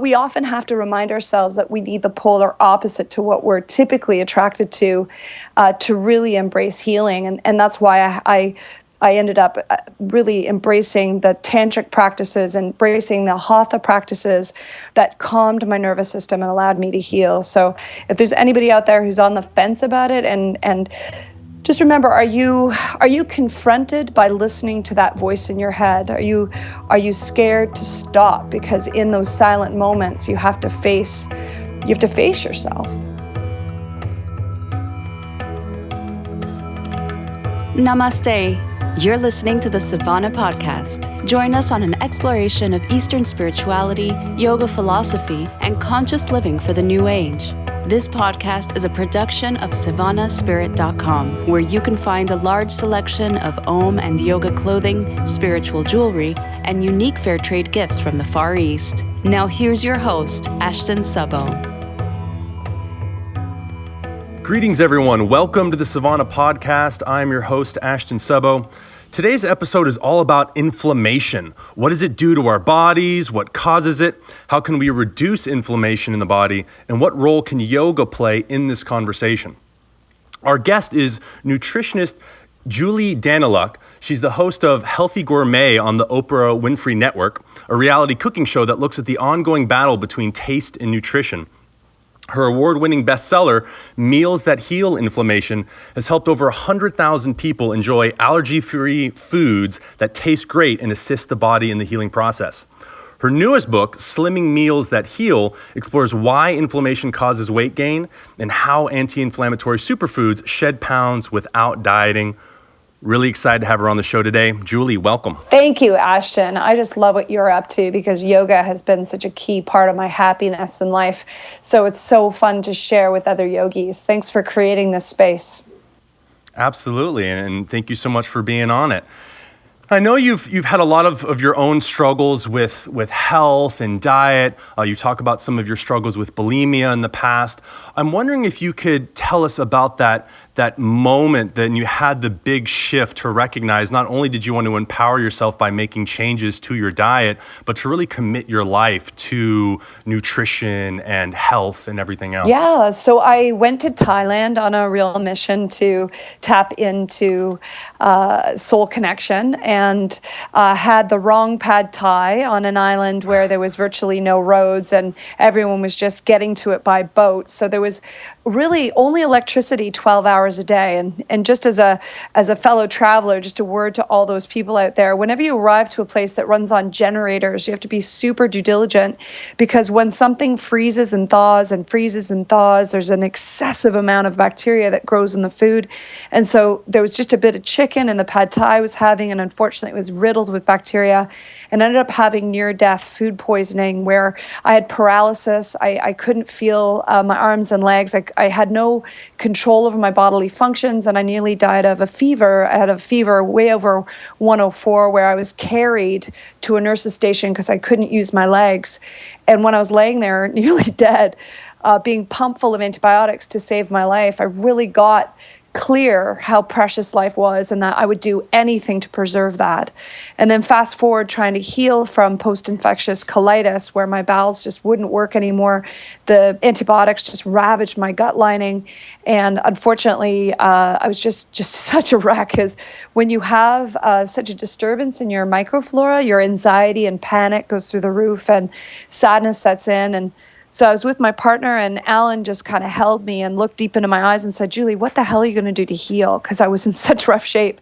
We often have to remind ourselves that we need the polar opposite to what we're typically attracted to really embrace healing. And that's why I ended up really embracing the tantric practices, embracing the hatha practices that calmed my nervous system and allowed me to heal. So if there's anybody out there who's on the fence about it, and just remember, are you confronted by listening to that voice in your head? Are you scared to stop? Because in those silent moments, you have to face yourself. Namaste. You're listening to the Savannah Podcast. Join us on an exploration of Eastern spirituality, yoga philosophy, and conscious living for the new age. This podcast is a production of SavannahSpirit.com, where you can find a large selection of Om and yoga clothing, spiritual jewelry, and unique fair trade gifts from the Far East. Now here's your host, Ashton Szabo. Greetings, everyone. Welcome to the Savannah Podcast. I'm your host, Ashton Szabo. Today's episode is all about inflammation. What does it do to our bodies? What causes it? How can we reduce inflammation in the body? And what role can yoga play in this conversation? Our guest is nutritionist Julie Daniluk. She's the host of Healthy Gourmet on the Oprah Winfrey Network, a reality cooking show that looks at the ongoing battle between taste and nutrition. Her award-winning bestseller, Meals That Heal Inflammation, has helped over 100,000 people enjoy allergy-free foods that taste great and assist the body in the healing process. Her newest book, Slimming Meals That Heal, explores why inflammation causes weight gain and how anti-inflammatory superfoods shed pounds without dieting. Really excited to have her on the show today. Julie, welcome. Thank you, Ashton. I just love what you're up to because yoga has been such a key part of my happiness in life. So it's so fun to share with other yogis. Thanks for creating this space. Absolutely, and thank you so much for being on it. I know you've had a lot of your own struggles with health and diet. You talk about some of your struggles with bulimia in the past. I'm wondering if you could tell us about that moment that you had the big shift to recognize not only did you want to empower yourself by making changes to your diet, but to really commit your life to nutrition and health and everything else. Yeah, so I went to Thailand on a real mission to tap into soul connection and had the wrong pad thai on an island where there was virtually no roads and everyone was just getting to it by boat. So there was really only electricity 12 hours a day. And just as a fellow traveler, just a word to all those people out there, whenever you arrive to a place that runs on generators, you have to be super due diligent because when something freezes and thaws, there's an excessive amount of bacteria that grows in the food. And so there was just a bit of chicken in the pad thai I was having, and unfortunately it was riddled with bacteria, and ended up having near-death food poisoning where I had paralysis. I couldn't feel my arms and legs. I had no control over my bodily functions, and I nearly died of a fever. I had a fever way over 104 where I was carried to a nurse's station because I couldn't use my legs. And when I was laying there nearly dead, being pumped full of antibiotics to save my life, I really got clear how precious life was and that I would do anything to preserve that. And then fast forward trying to heal from post-infectious colitis where my bowels just wouldn't work anymore. The antibiotics just ravaged my gut lining. And unfortunately, I was just such a wreck because when you have such a disturbance in your microflora, your anxiety and panic goes through the roof and sadness sets in. And so I was with my partner, and Alan just kind of held me and looked deep into my eyes and said, Julie, what the hell are you going to do to heal? Because I was in such rough shape.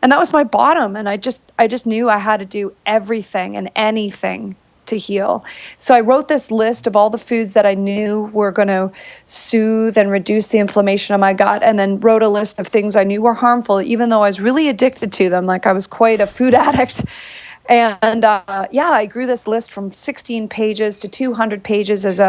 And that was my bottom. And I just knew I had to do everything and anything to heal. So I wrote this list of all the foods that I knew were going to soothe and reduce the inflammation of my gut, and then wrote a list of things I knew were harmful, even though I was really addicted to them. Like I was quite a food addict. And I grew this list from 16 pages to 200 pages as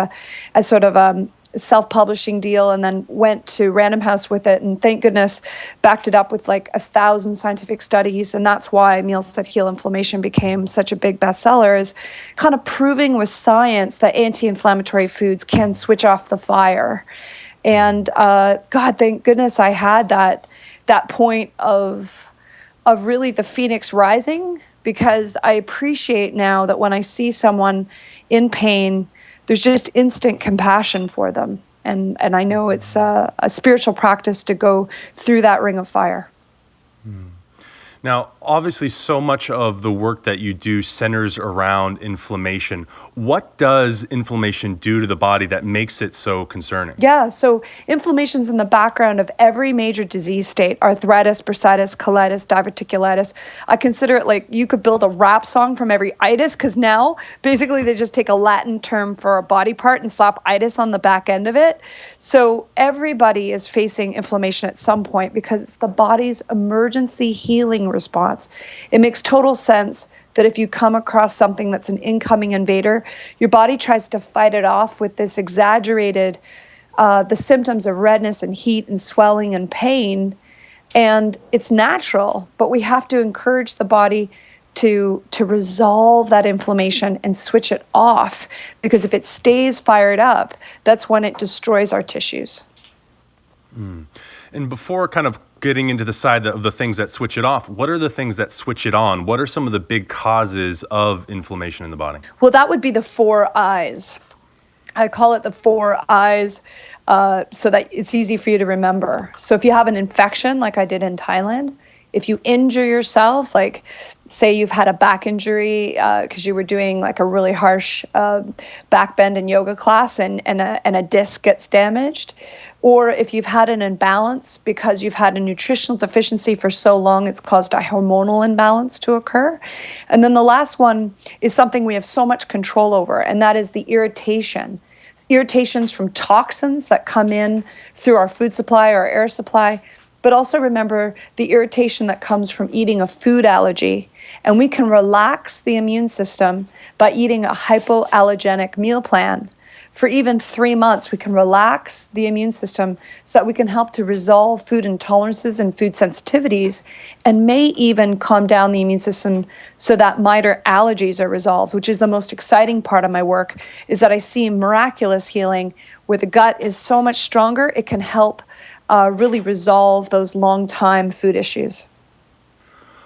sort of a self-publishing deal, and then went to Random House with it, and thank goodness backed it up with like 1,000 scientific studies. And that's why Meals That Heal Inflammation became such a big bestseller, is kind of proving with science that anti-inflammatory foods can switch off the fire. And God, thank goodness I had that point of really the phoenix rising, because I appreciate now that when I see someone in pain, there's just instant compassion for them. And I know it's a spiritual practice to go through that ring of fire. Now, obviously, so much of the work that you do centers around inflammation. What does inflammation do to the body that makes it so concerning? Yeah, so inflammation's in the background of every major disease state: arthritis, bursitis, colitis, diverticulitis. I consider it like you could build a rap song from every itis, because now basically they just take a Latin term for a body part and slap itis on the back end of it. So everybody is facing inflammation at some point because it's the body's emergency healing response. It makes total sense that if you come across something that's an incoming invader, your body tries to fight it off with this exaggerated, the symptoms of redness and heat and swelling and pain. And it's natural, but we have to encourage the body to resolve that inflammation and switch it off, because if it stays fired up, that's when it destroys our tissues. And before kind of getting into the side of the things that switch it off, what are the things that switch it on? What are some of the big causes of inflammation in the body? Well, that would be the 4 eyes. I call it the 4 eyes so that it's easy for you to remember. So if you have an infection, like I did in Thailand, if you injure yourself, like say you've had a back injury because you were doing like a really harsh back bend in yoga class and a disc gets damaged, or if you've had an imbalance because you've had a nutritional deficiency for so long, it's caused a hormonal imbalance to occur. And then the last one is something we have so much control over, and that is the irritation. Irritations from toxins that come in through our food supply or air supply, but also remember the irritation that comes from eating a food allergy. And we can relax the immune system by eating a hypoallergenic meal plan. For even 3 months, we can relax the immune system so that we can help to resolve food intolerances and food sensitivities, and may even calm down the immune system so that minor allergies are resolved, which is the most exciting part of my work, is that I see miraculous healing where the gut is so much stronger, it can help really resolve those long-time food issues.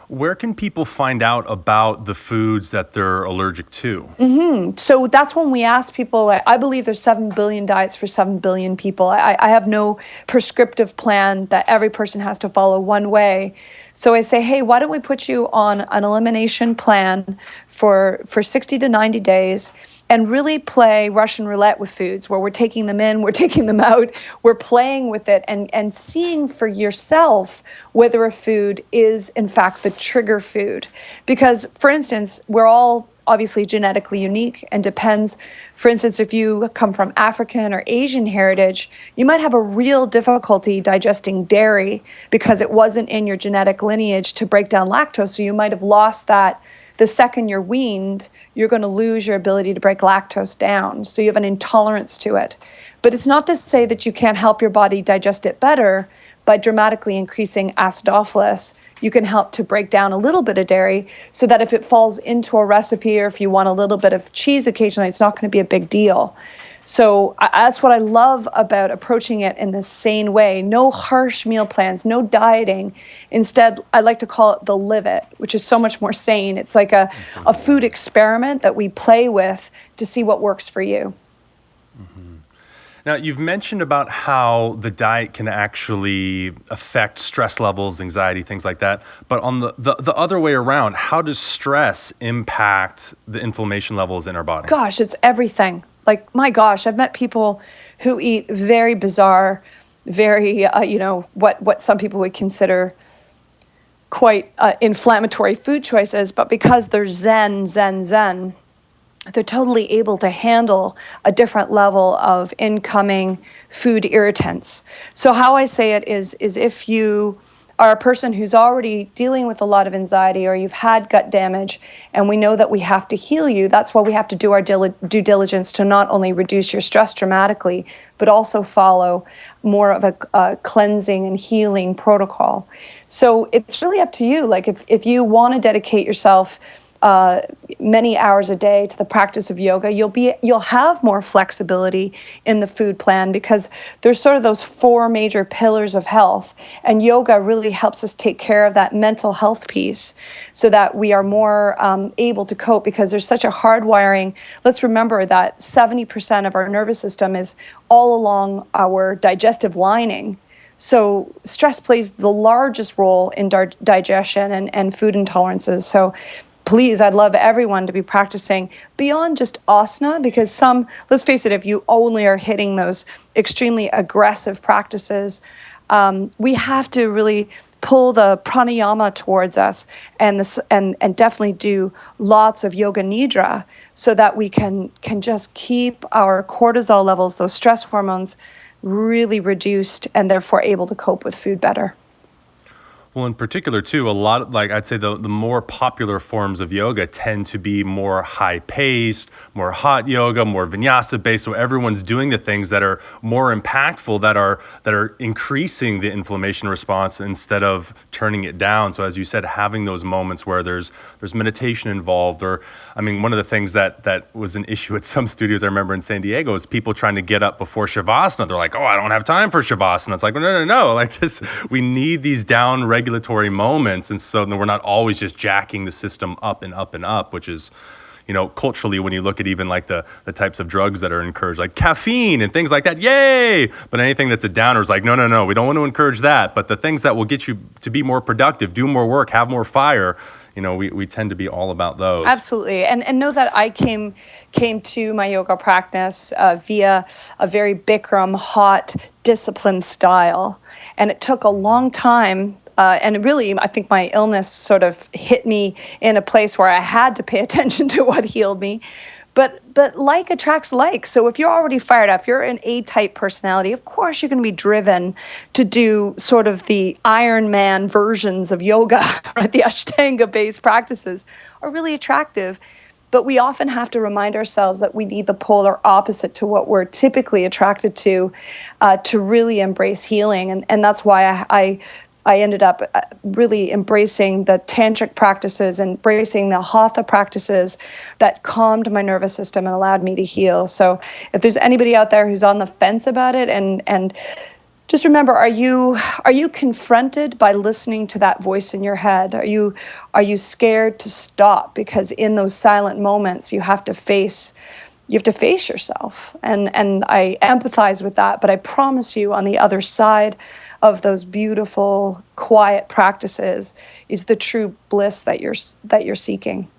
Where can people find out about the foods that they're allergic to? So that's when we ask people. I believe there's 7 billion diets for 7 billion people. I have no prescriptive plan that every person has to follow one way. So I say, hey, why don't we put you on an elimination plan for 60 to 90 days and really play Russian roulette with foods, where we're taking them in, we're taking them out, we're playing with it and seeing for yourself whether a food is in fact the trigger food. Because, for instance, we're all obviously genetically unique, and depends, for instance, if you come from African or Asian heritage, you might have a real difficulty digesting dairy because it wasn't in your genetic lineage to break down lactose. So you might have lost that. The second you're weaned, you're going to lose your ability to break lactose down. So you have an intolerance to it. But it's not to say that you can't help your body digest it better by dramatically increasing acidophilus. You can help to break down a little bit of dairy so that if it falls into a recipe, or if you want a little bit of cheese occasionally, it's not going to be a big deal. So that's what I love about approaching it in this sane way. No harsh meal plans, no dieting. Instead, I like to call it the live it, which is so much more sane. It's like a food experiment that we play with to see what works for you. Now, you've mentioned about how the diet can actually affect stress levels, anxiety, things like that. But on the other way around, how does stress impact the inflammation levels in our body? Gosh, it's everything. Like, my gosh, I've met people who eat very bizarre, very, what some people would consider quite inflammatory food choices. But because they're zen, they're totally able to handle a different level of incoming food irritants. So how I say it is if you are a person who's already dealing with a lot of anxiety, or you've had gut damage, and we know that we have to heal you, that's why we have to do our due diligence to not only reduce your stress dramatically, but also follow more of a cleansing and healing protocol. So it's really up to you. Like if you want to dedicate yourself many hours a day to the practice of yoga, you'll have more flexibility in the food plan, because there's sort of those four major pillars of health, and yoga really helps us take care of that mental health piece, so that we are more able to cope, because there's such a hardwiring. Let's remember that 70% of our nervous system is all along our digestive lining. So stress plays the largest role in digestion and food intolerances. So please, I'd love everyone to be practicing beyond just asana, because let's face it, if you only are hitting those extremely aggressive practices, we have to really pull the pranayama towards us, and definitely do lots of yoga nidra, so that we can just keep our cortisol levels, those stress hormones, really reduced, and therefore able to cope with food better. Well, in particular, too, a lot of, I'd say the more popular forms of yoga tend to be more high-paced, more hot yoga, more vinyasa-based. So everyone's doing the things that are more impactful, that are increasing the inflammation response instead of turning it down. So as you said, having those moments where there's meditation involved, or, I mean, one of the things that was an issue at some studios I remember in San Diego is people trying to get up before Shavasana. They're like, oh, I don't have time for Shavasana. It's like, no. Like this, we need these down regulatory moments, and so we're not always just jacking the system up and up and up, which is, culturally, when you look at even like the types of drugs that are encouraged, like caffeine and things like that, yay! But anything that's a downer is like, no, we don't want to encourage that. But the things that will get you to be more productive, do more work, have more fire, we tend to be all about those. Absolutely. And know that I came to my yoga practice via a very Bikram, hot, disciplined style. And it took a long time. And really, I think my illness sort of hit me in a place where I had to pay attention to what healed me. But like attracts like. So if you're already fired up, you're an A-type personality, of course you're going to be driven to do sort of the Iron Man versions of yoga, right? The Ashtanga-based practices are really attractive. But we often have to remind ourselves that we need the polar opposite to what we're typically attracted to really embrace healing. And that's why I ended up really embracing the tantric practices, embracing the hatha practices that calmed my nervous system and allowed me to heal. So if there's anybody out there who's on the fence about it, and just remember, are you confronted by listening to that voice in your head? Are you scared to stop? Because in those silent moments, you have to face yourself. And I empathize with that, but I promise you, on the other side of those beautiful, quiet practices is the true bliss that you're seeking.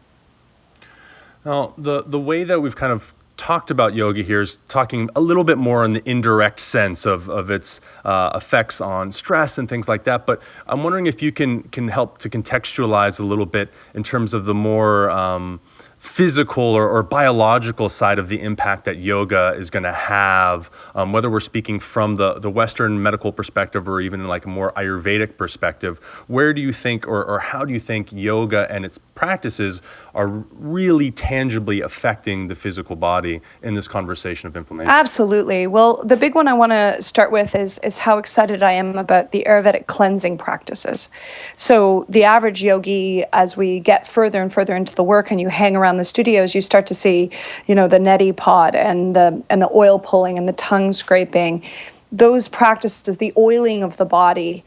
Now, the way that we've kind of talked about yoga here is talking a little bit more in the indirect sense of its effects on stress and things like that. But I'm wondering if you can help to contextualize a little bit in terms of the more physical or biological side of the impact that yoga is going to have, whether we're speaking from the Western medical perspective or even like a more Ayurvedic perspective. Where do you think, or how do you think yoga and its practices are really tangibly affecting the physical body in this conversation of inflammation? Absolutely. Well, the big one I want to start with is how excited I am about the Ayurvedic cleansing practices. So the average yogi, as we get further and further into the work and you hang around the studios, you start to see, the neti pot and the oil pulling and the tongue scraping. Those practices, the oiling of the body,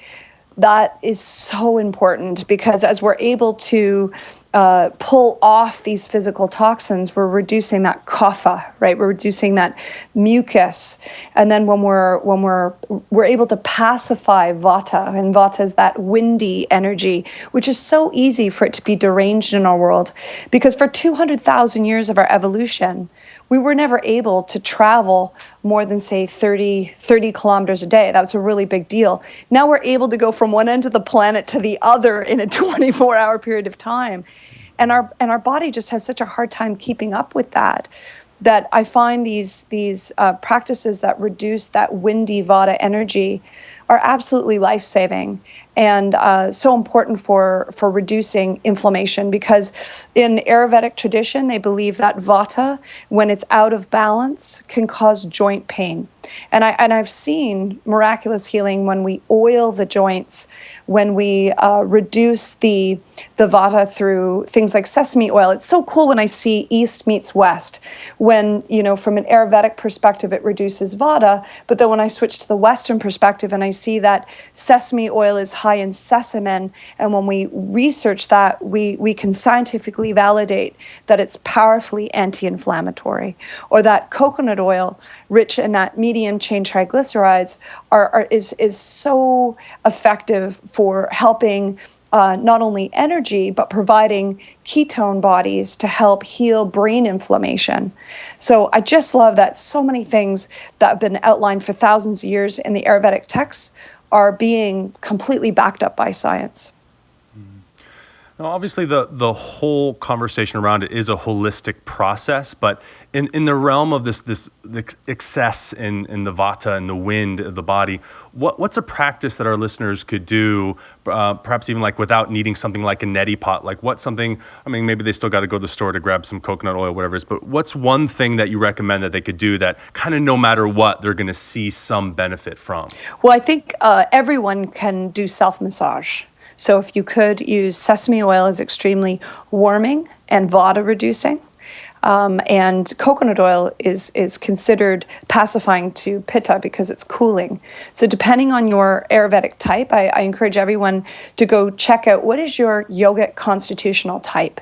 that is so important, because as we're able to pull off these physical toxins, we're reducing that kapha, right? We're reducing that mucus, and then when we're able to pacify vata, and vata is that windy energy, which is so easy for it to be deranged in our world, because for 200,000 years of our evolution, we were never able to travel more than, say, 30 kilometers a day. That was a really big deal. Now we're able to go from one end of the planet to the other in a 24-hour period of time. And our body just has such a hard time keeping up with that I find these practices that reduce that windy vata energy are absolutely life-saving and so important for reducing inflammation, because in Ayurvedic tradition, they believe that vata, when it's out of balance, can cause joint pain. And I've seen miraculous healing when we oil the joints, when we reduce the vata through things like sesame oil. It's so cool when I see East meets West. When, from an Ayurvedic perspective, it reduces vata, but then when I switch to the Western perspective and I see that sesame oil is high in sesamin, and when we research that, we can scientifically validate that it's powerfully anti-inflammatory, or that coconut oil, rich in that medium chain triglycerides, is so effective for helping not only energy, but providing ketone bodies to help heal brain inflammation. So I just love that so many things that have been outlined for thousands of years in the Ayurvedic texts are being completely backed up by science. Now, obviously, the whole conversation around it is a holistic process, but in the realm of this excess in the vata and the wind of the body, what's a practice that our listeners could do, perhaps even like without needing something like a neti pot? Like what's something, maybe they still got to go to the store to grab some coconut oil, whatever it is, but what's one thing that you recommend that they could do that kind of no matter what, they're going to see some benefit from? Well, I think everyone can do self-massage. So if you could use sesame oil, is extremely warming and vata reducing. And coconut oil is considered pacifying to pitta because it's cooling. So depending on your Ayurvedic type, I encourage everyone to go check out what is your yogic constitutional type.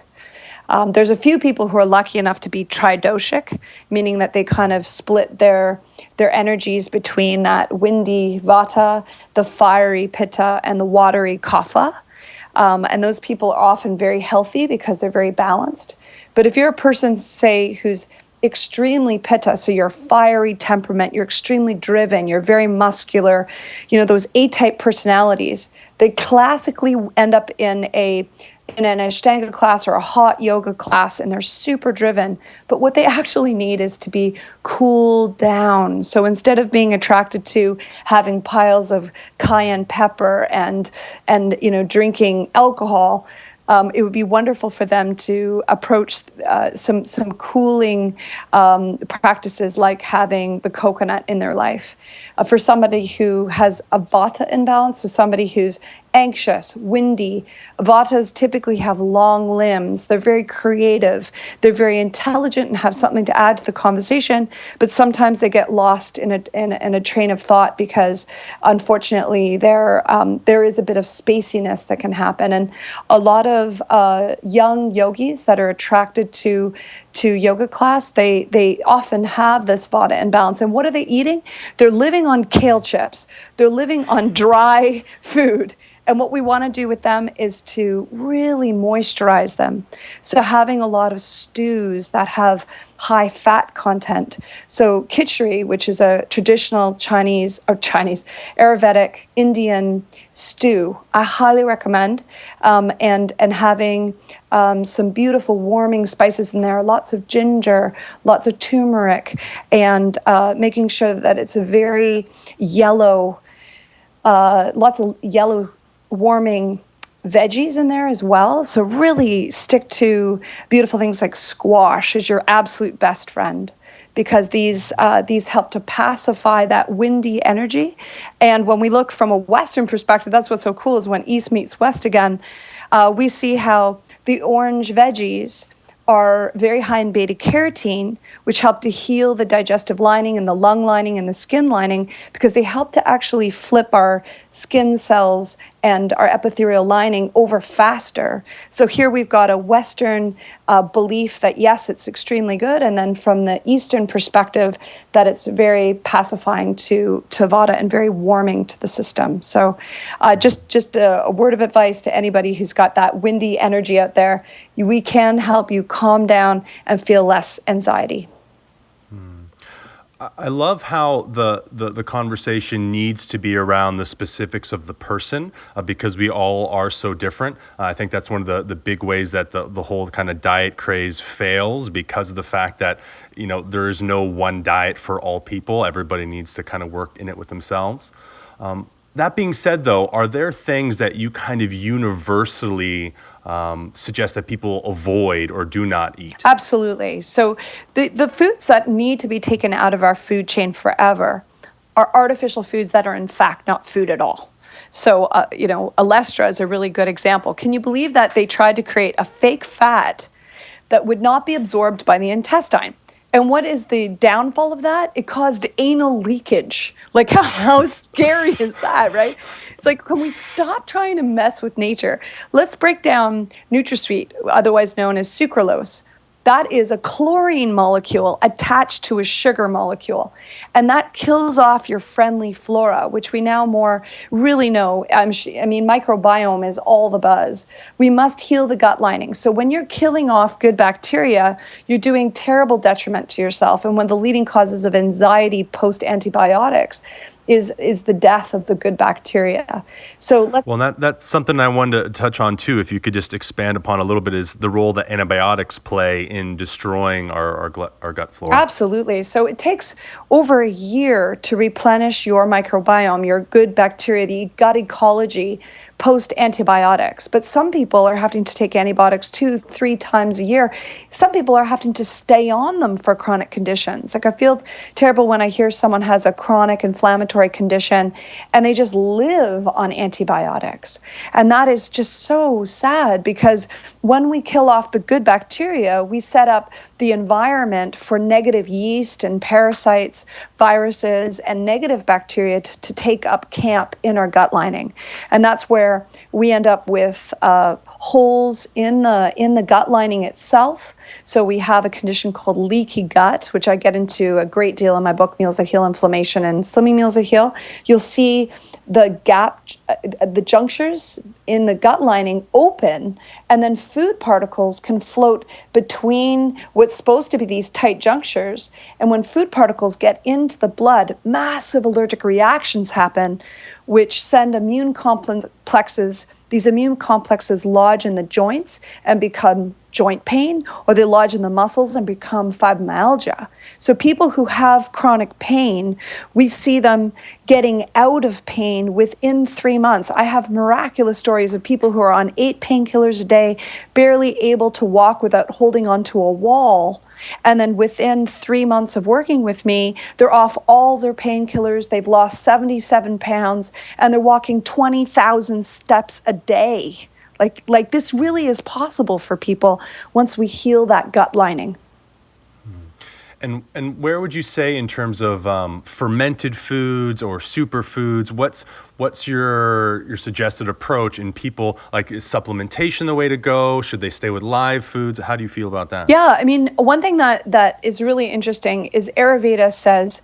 There's a few people who are lucky enough to be tridoshic, meaning that they kind of split their energies between that windy vata, the fiery pitta, and the watery kapha. And those people are often very healthy because they're very balanced. But if you're a person, say, who's extremely pitta, so you're fiery temperament, you're extremely driven, you're very muscular, those A-type personalities, they classically end up in an Ashtanga class or a hot yoga class, and they're super driven. But what they actually need is to be cooled down. So instead of being attracted to having piles of cayenne pepper and drinking alcohol, it would be wonderful for them to approach some cooling practices, like having the coconut in their life. For somebody who has a vata imbalance, so somebody who's anxious, windy, vatas typically have long limbs. They're very creative. They're very intelligent and have something to add to the conversation, but sometimes they get lost in a train of thought because, unfortunately, there is a bit of spaciness that can happen. And a lot of young yogis that are attracted to yoga class, they often have this vata imbalance. And what are they eating? They're living on kale chips. They're living on dry food. And what we want to do with them is to really moisturize them. So having a lot of stews that have high fat content. So khichdi, which is a traditional Chinese Ayurvedic Indian stew, I highly recommend. And having some beautiful warming spices in there, lots of ginger, lots of turmeric, and making sure that it's a very yellow, lots of yellow warming veggies in there as well. So really stick to beautiful things like squash is your absolute best friend, because these help to pacify that windy energy. And when we look from a Western perspective, that's what's so cool, is when East meets West again, we see how the orange veggies are very high in beta carotene, which help to heal the digestive lining and the lung lining and the skin lining, because they help to actually flip our skin cells and our epithelial lining over faster. So here we've got a Western belief that, yes, it's extremely good, and then from the Eastern perspective, that it's very pacifying to vata and very warming to the system. So just a word of advice to anybody who's got that windy energy out there: we can help you calm down and feel less anxiety. I love how the conversation needs to be around the specifics of the person, because we all are so different. I think that's one of the big ways that the whole kind of diet craze fails, because of the fact that, there is no one diet for all people. Everybody needs to kind of work in it with themselves. That being said, though, are there things that you kind of universally suggest that people avoid or do not eat? Absolutely. So the foods that need to be taken out of our food chain forever are artificial foods that are in fact not food at all. So, Alestra is a really good example. Can you believe that they tried to create a fake fat that would not be absorbed by the intestine? And what is the downfall of that? It caused anal leakage. Like, how scary is that, right? It's like, can we stop trying to mess with nature? Let's break down NutraSweet, otherwise known as sucralose. That is a chlorine molecule attached to a sugar molecule. And that kills off your friendly flora, which we now more really know. Microbiome is all the buzz. We must heal the gut lining. So when you're killing off good bacteria, you're doing terrible detriment to yourself. And one of the leading causes of anxiety post-antibiotics is the death of the good bacteria. So that's something I wanted to touch on too. If you could just expand upon a little bit, is the role that antibiotics play in destroying our gut flora. Absolutely. So it takes over a year to replenish your microbiome, your good bacteria, the gut ecology post antibiotics. But some people are having to take antibiotics 2-3 times a year. Some people are having to stay on them for chronic conditions. Like, I feel terrible when I hear someone has a chronic inflammatory condition and they just live on antibiotics. And that is just so sad, because when we kill off the good bacteria, we set up the environment for negative yeast and parasites, viruses, and negative bacteria to take up camp in our gut lining. And that's where we end up with holes in the gut lining itself. So we have a condition called leaky gut, which I get into a great deal in my book, Meals That Heal Inflammation and Slimming Meals That Heal. You'll see the gap, the junctures in the gut lining open, and then food particles can float between what's supposed to be these tight junctures. And when food particles get into the blood, massive allergic reactions happen, which send immune complexes. These immune complexes lodge in the joints and become joint pain, or they lodge in the muscles and become fibromyalgia. So people who have chronic pain, we see them getting out of pain within 3 months. I have miraculous stories of people who are on 8 painkillers a day, barely able to walk without holding onto a wall. And then within 3 months of working with me, they're off all their painkillers. They've lost 77 pounds and they're walking 20,000 steps a day. Like this really is possible for people once we heal that gut lining. And where would you say, in terms of fermented foods or superfoods, what's your suggested approach in people? Like, is supplementation the way to go? Should they stay with live foods? How do you feel about that? Yeah, I mean, one thing that is really interesting is Ayurveda says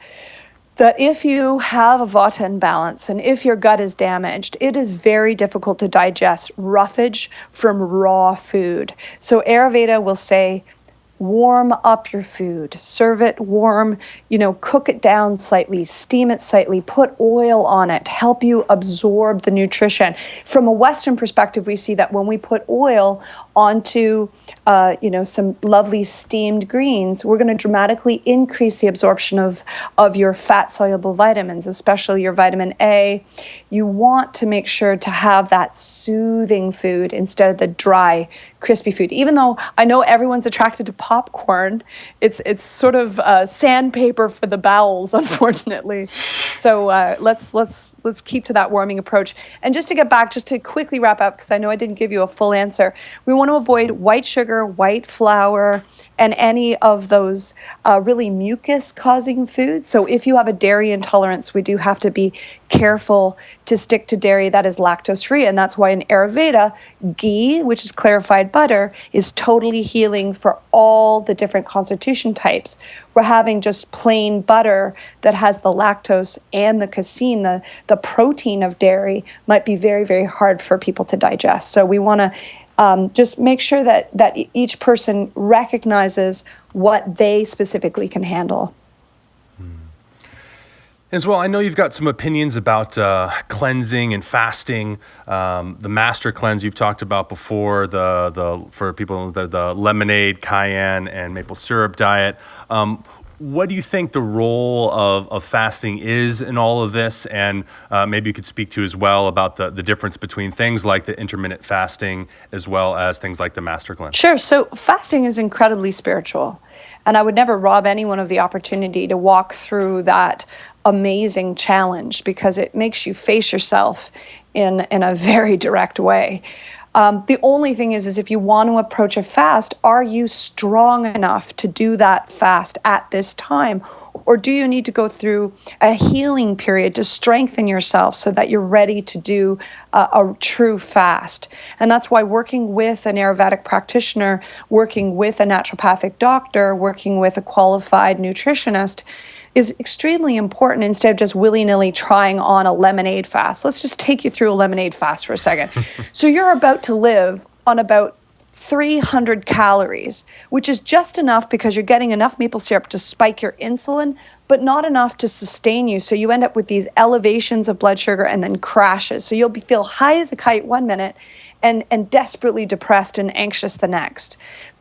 that if you have a vata imbalance and if your gut is damaged, it is very difficult to digest roughage from raw food. So Ayurveda will say, warm up your food, serve it warm, cook it down slightly, steam it slightly, put oil on it, help you absorb the nutrition. From a Western perspective, we see that when we put oil onto, some lovely steamed greens, we're going to dramatically increase the absorption of your fat-soluble vitamins, especially your vitamin A. You want to make sure to have that soothing food instead of the dry, crispy food. Even though I know everyone's attracted to popcorn, it's sort of sandpaper for the bowels, unfortunately. So let's keep to that warming approach. And just to get back, just to quickly wrap up, because I know I didn't give you a full answer, we want to avoid white sugar, white flour, and any of those really mucus-causing foods. So if you have a dairy intolerance, we do have to be careful to stick to dairy that is lactose-free. And that's why in Ayurveda, ghee, which is clarified butter, is totally healing for all the different constitution types. We're having just plain butter that has the lactose and the casein, the protein of dairy, might be very, very hard for people to digest. So we want to just make sure that each person recognizes what they specifically can handle. As well, I know you've got some opinions about cleansing and fasting. The master cleanse you've talked about before, for people, the lemonade, cayenne, and maple syrup diet. what do you think the role of fasting is in all of this? And maybe you could speak to as well about the difference between things like the intermittent fasting as well as things like the master cleanse. Sure. So fasting is incredibly spiritual. And I would never rob anyone of the opportunity to walk through that amazing challenge because it makes you face yourself in a very direct way. The only thing is if you want to approach a fast, are you strong enough to do that fast at this time? Or do you need to go through a healing period to strengthen yourself so that you're ready to do a true fast? And that's why working with an Ayurvedic practitioner, working with a naturopathic doctor, working with a qualified nutritionist is extremely important instead of just willy-nilly trying on a lemonade fast. Let's just take you through a lemonade fast for a second. So you're about to live on about 300 calories, which is just enough because you're getting enough maple syrup to spike your insulin, but not enough to sustain you. So you end up with these elevations of blood sugar and then crashes. So you'll feel high as a kite 1 minute and desperately depressed and anxious the next.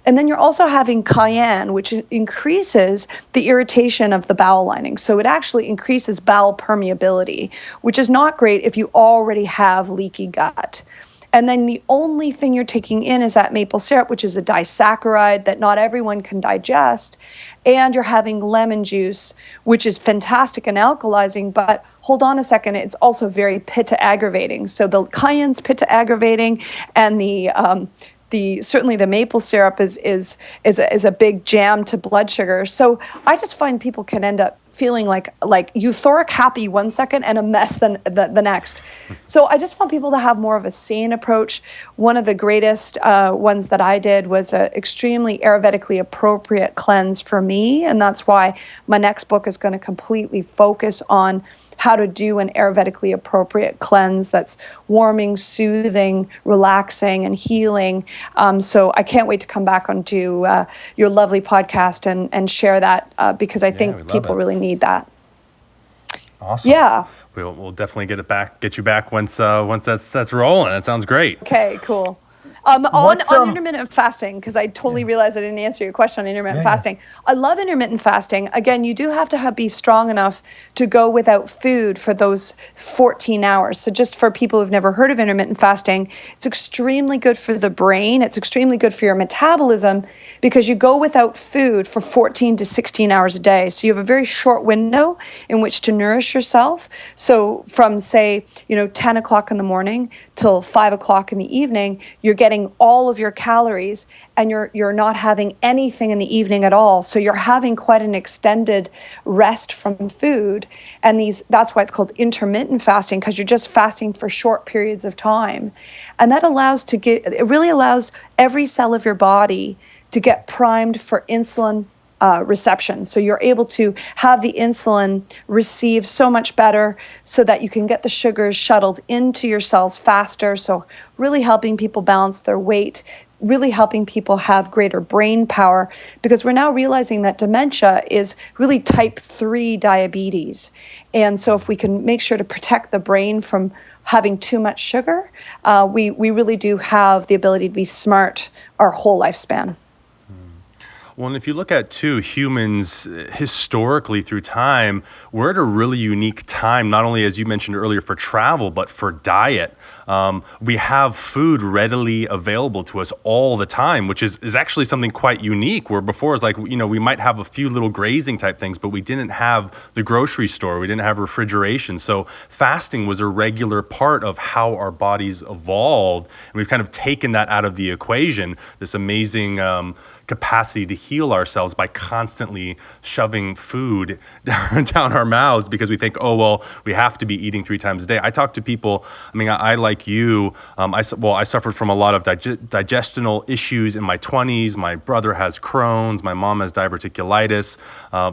And then you're also having cayenne, which increases the irritation of the bowel lining. So it actually increases bowel permeability, which is not great if you already have leaky gut. And then the only thing you're taking in is that maple syrup, which is a disaccharide that not everyone can digest. And you're having lemon juice, which is fantastic and alkalizing, but hold on a second, it's also very pitta aggravating. So the cayenne's pitta aggravating, and certainly the maple syrup is a big jam to blood sugar. So I just find people can end up feeling like euphoric happy 1 second and a mess the next. So I just want people to have more of a sane approach. One of the greatest ones that I did was an extremely Ayurvedically appropriate cleanse for me, and that's why my next book is going to completely focus on how to do an Ayurvedically appropriate cleanse that's warming, soothing, relaxing, and healing. So I can't wait to come back onto your lovely podcast and share that because I think people really need that. Awesome. Yeah. We'll definitely get you back once that's rolling. That sounds great. Okay, cool. On intermittent fasting, because I totally realized I didn't answer your question on intermittent fasting. I love intermittent fasting. Again, you do have to be strong enough to go without food for those 14 hours. So just for people who've never heard of intermittent fasting, it's extremely good for the brain. It's extremely good for your metabolism because you go without food for 14 to 16 hours a day. So you have a very short window in which to nourish yourself. So from, say, 10 o'clock in the morning till 5 o'clock in the evening, you're getting all of your calories and you're not having anything in the evening at all. So you're having quite an extended rest from food. And that's why it's called intermittent fasting, because you're just fasting for short periods of time. And that really allows every cell of your body to get primed for insulin reception. So you're able to have the insulin receive so much better so that you can get the sugars shuttled into your cells faster. So really helping people balance their weight, really helping people have greater brain power, because we're now realizing that dementia is really type 3 diabetes. And so if we can make sure to protect the brain from having too much sugar, we really do have the ability to be smart our whole lifespan. Well, and if you look at, too, humans historically through time, we're at a really unique time, not only, as you mentioned earlier, for travel, but for diet. We have food readily available to us all the time, which is actually something quite unique, where before it's like, we might have a few little grazing type things, but we didn't have the grocery store. We didn't have refrigeration. So fasting was a regular part of how our bodies evolved. And we've kind of taken that out of the equation, this amazing capacity to heal ourselves by constantly shoving food down our mouths because we think, we have to be eating 3 times a day. I talk to people, I like you, I suffered from a lot of digestional issues in my 20s. My brother has Crohn's, my mom has diverticulitis,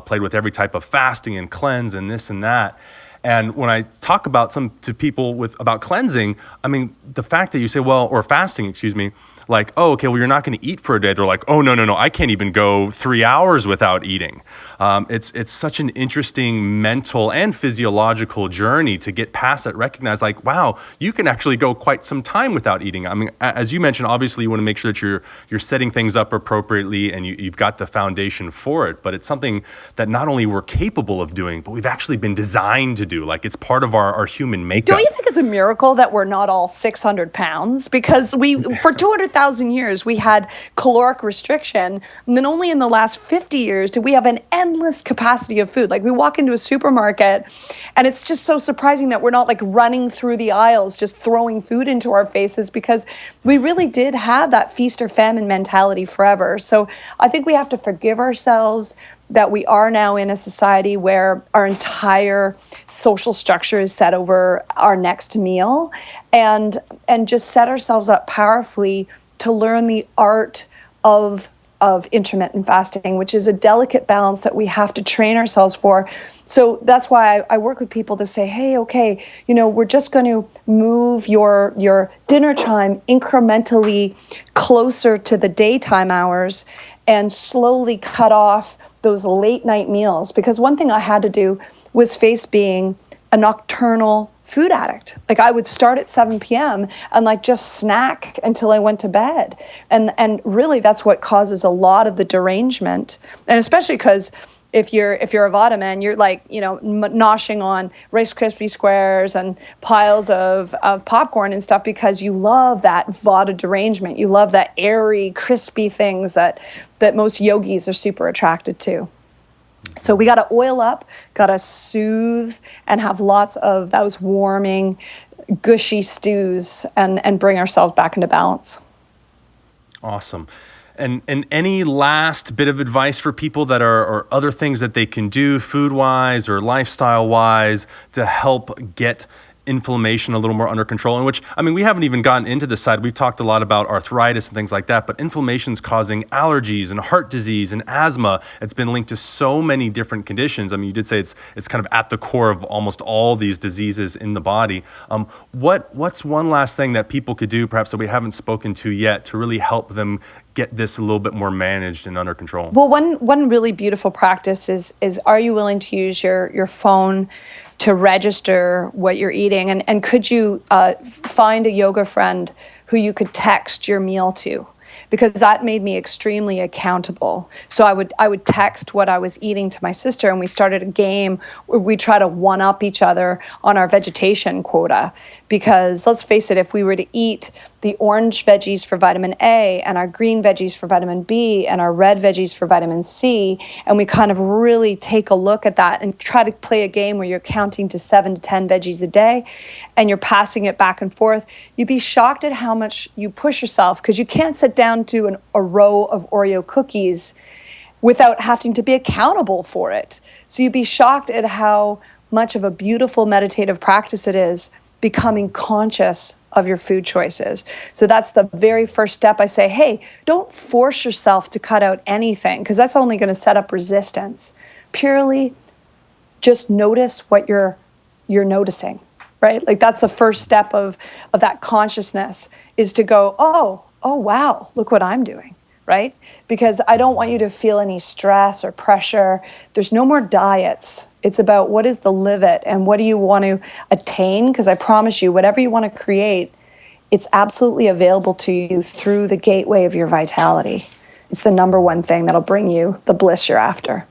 played with every type of fasting and cleanse and this and that. And when I talk to people about cleansing, I mean, the fact that you say, or fasting, excuse me, like, oh, okay, well, you're not going to eat for a day. They're like, oh, no, I can't even go 3 hours without eating. It's such an interesting mental and physiological journey to get past that, recognize like, wow, you can actually go quite some time without eating. I mean, as you mentioned, obviously you want to make sure that you're setting things up appropriately and you've got the foundation for it, but it's something that not only we're capable of doing, but we've actually been designed to do. Like it's part of our human makeup. Don't you think it's a miracle that we're not all 600 pounds? Because for 200,000 years, we had caloric restriction. And then only in the last 50 years did we have an endless capacity of food. Like we walk into a supermarket and it's just so surprising that we're not like running through the aisles, just throwing food into our faces, because we really did have that feast or famine mentality forever. So I think we have to forgive ourselves that we are now in a society where our entire social structure is set over our next meal, and just set ourselves up powerfully to learn the art of intermittent fasting, which is a delicate balance that we have to train ourselves for. So that's why I work with people to say, hey, okay, we're just going to move your dinner time incrementally closer to the daytime hours and slowly cut off those late night meals. Because one thing I had to do was face being a nocturnal food addict. Like I would start at 7 p.m. and like just snack until I went to bed. And really that's what causes a lot of the derangement. And especially because if you're a Vada man, you're like, noshing on Rice Krispie squares and piles of popcorn and stuff because you love that Vada derangement. You love that airy, crispy things that most yogis are super attracted to. So we got to oil up, got to soothe, and have lots of those warming, gushy stews and bring ourselves back into balance. Awesome. And any last bit of advice for people that or other things that they can do food-wise or lifestyle-wise to help get inflammation a little more under control? And which, I mean, we haven't even gotten into this side. We've talked a lot about arthritis and things like that, but inflammation's causing allergies and heart disease and asthma. It's been linked to so many different conditions. I mean, you did say it's kind of at the core of almost all these diseases in the body. What's one last thing that people could do, perhaps that we haven't spoken to yet, to really help them get this a little bit more managed and under control? Well, one really beautiful practice is are you willing to use your phone to register what you're eating? And could you find a yoga friend who you could text your meal to? Because that made me extremely accountable. So I would text what I was eating to my sister, and we started a game where we try to one-up each other on our vegetation quota. Because let's face it, if we were to eat the orange veggies for vitamin A and our green veggies for vitamin B and our red veggies for vitamin C, and we kind of really take a look at that and try to play a game where you're counting to 7 to 10 veggies a day and you're passing it back and forth, you'd be shocked at how much you push yourself, because you can't sit down to a row of Oreo cookies without having to be accountable for it. So you'd be shocked at how much of a beautiful meditative practice it is becoming conscious of your food choices. So that's the very first step. I say, hey, don't force yourself to cut out anything, because that's only going to set up resistance. Purely just notice what you're noticing, right? Like that's the first step of that consciousness, is to go, oh wow, look what I'm doing, right? Because I don't want you to feel any stress or pressure. There's no more diets. It's about what is the live it and what do you want to attain? Because I promise you, whatever you want to create, it's absolutely available to you through the gateway of your vitality. It's the number one thing that'll bring you the bliss you're after.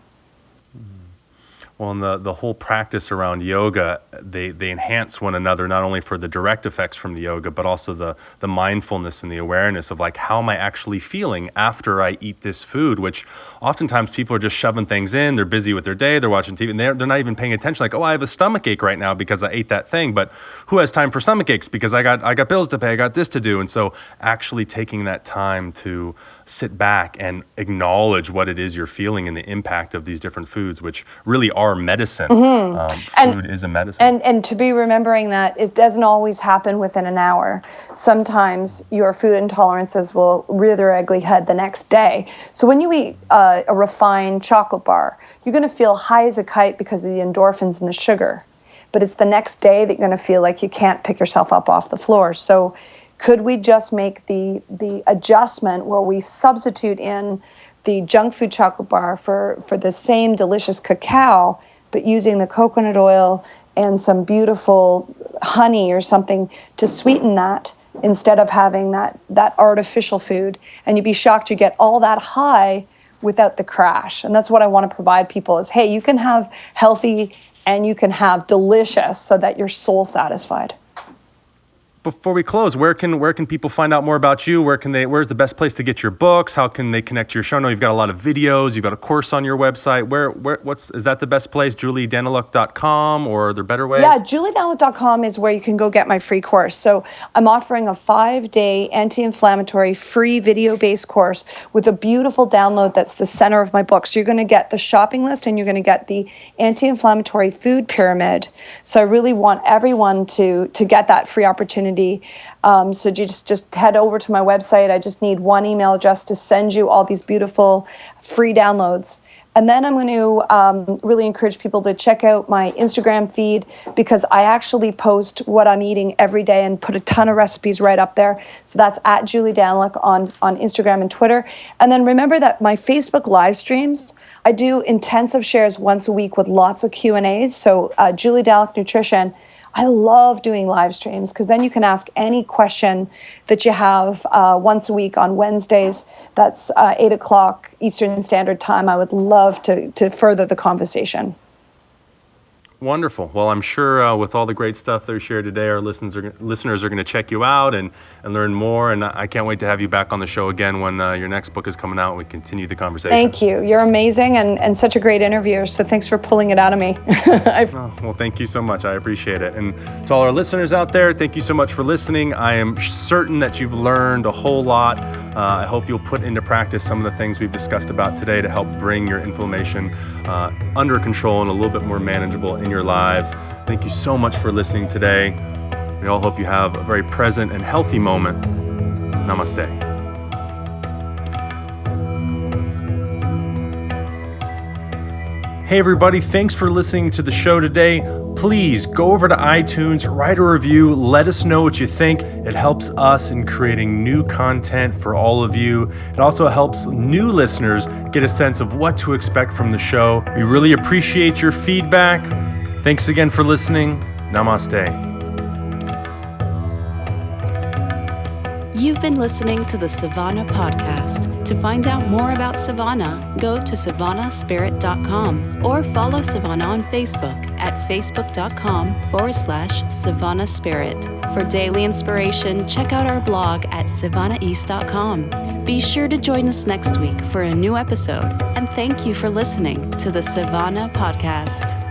Well, and the whole practice around yoga, they enhance one another, not only for the direct effects from the yoga, but also the mindfulness and the awareness of like, how am I actually feeling after I eat this food? Which oftentimes people are just shoving things in, they're busy with their day, they're watching TV, and they're not even paying attention. Like, oh, I have a stomach ache right now because I ate that thing. But who has time for stomach aches? Because I got bills to pay, I got this to do. And so actually taking that time to sit back and acknowledge what it is you're feeling and the impact of these different foods, which really are medicine. Food is a medicine. And to be remembering that it doesn't always happen within an hour. Sometimes your food intolerances will rear their ugly head the next day. So when you eat a refined chocolate bar, you're going to feel high as a kite because of the endorphins and the sugar. but it's the next day that you're going to feel like you can't pick yourself up off the floor. So could we just make the adjustment where we substitute in the junk food chocolate bar for the same delicious cacao, but using the coconut oil and some beautiful honey or something to sweeten that, instead of having that artificial food? And you'd be shocked you get all that high without the crash. And that's what I want to provide people is, hey, you can have healthy and you can have delicious so that you're soul satisfied. Before we close, where can people find out more about you? Where's the best place to get your books? How can they connect to your show? I know you've got a lot of videos, you've got a course on your website. Is that the best place? JulieDaniluk.com, or are there better ways? Yeah, JulieDaniluk.com is where you can go get my free course. So I'm offering a 5-day anti-inflammatory free video-based course with a beautiful download that's the center of my book. So you're going to get the shopping list and you're going to get the anti-inflammatory food pyramid. So I really want everyone to get that free opportunity. So you just head over to my website. I just need one email address to send you all these beautiful free downloads. And then I'm going to really encourage people to check out my Instagram feed, because I actually post what I'm eating every day and put a ton of recipes right up there. So that's at Julie Daniluk on Instagram and Twitter. And then remember that my Facebook live streams, I do intensive shares once a week with lots of Q&As. So Julie Daniluk Nutrition, I love doing live streams because then you can ask any question that you have once a week on Wednesdays. That's 8 o'clock Eastern Standard Time. I would love to further the conversation. Wonderful. Well, I'm sure with all the great stuff that we shared today, our listeners are going to check you out and learn more. And I can't wait to have you back on the show again when your next book is coming out and we continue the conversation. Thank you. You're amazing and such a great interviewer. So thanks for pulling it out of me. Well, thank you so much. I appreciate it. And to all our listeners out there, thank you so much for listening. I am certain that you've learned a whole lot. I hope you'll put into practice some of the things we've discussed about today to help bring your inflammation under control and a little bit more manageable in your lives. Thank you so much for listening today. We all hope you have a very present and healthy moment. Namaste. Hey everybody, thanks for listening to the show today. Please go over to iTunes, write a review, let us know what you think. It helps us in creating new content for all of you. It also helps new listeners get a sense of what to expect from the show. We really appreciate your feedback. Thanks again for listening. Namaste. You've been listening to the Savannah Podcast. To find out more about Savannah, go to savannahspirit.com or follow Savannah on Facebook at facebook.com/Savannah Spirit. For daily inspiration, check out our blog at savannaeast.com. Be sure to join us next week for a new episode, and thank you for listening to the Savannah Podcast.